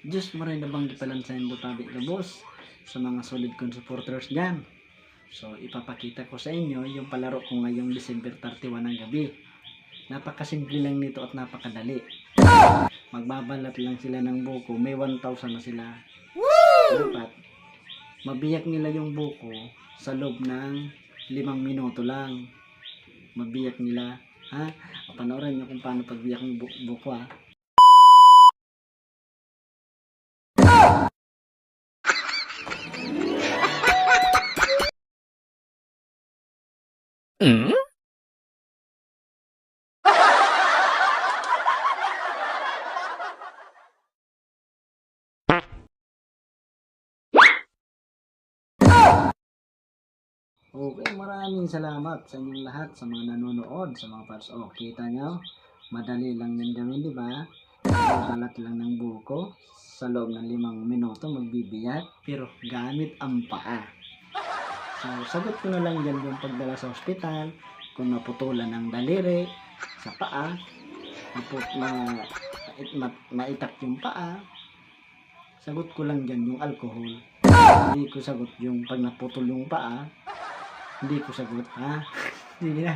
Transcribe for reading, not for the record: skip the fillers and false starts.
Diyos mo rin nabang gipalansahin mo tabi na boss sa mga solid kong supporters dyan. So ipapakita ko sa inyo yung palaro ko ngayong December 31 ng gabi. Napakasimple lang nito at napakadali. Magbabalat lang sila ng buko, may 1,000 na sila. Dapat mabiyak nila yung buko sa loob ng 5 minuto lang. Mabiyak nila, ha? Panoorin nyo kung paano pagbiyak ng buko, ha? Okay, maraming salamat sa inyong lahat, sa mga nanonood, sa mga fans. Oh, kita nyo? Madali lang yan gawin, di ba? Balat lang ng buko sa loob ng 5 minuto magbibiyak, pero gamit ang paa. So, sagot ko na lang yan yung pagdala sa ospital, kung naputulan ng daliri sa paa, maitak yung paa, sagot ko lang dyan yung alcohol. Hindi ko sagot yung pag naputol yung paa, hindi ko sagot, ha? Sige na.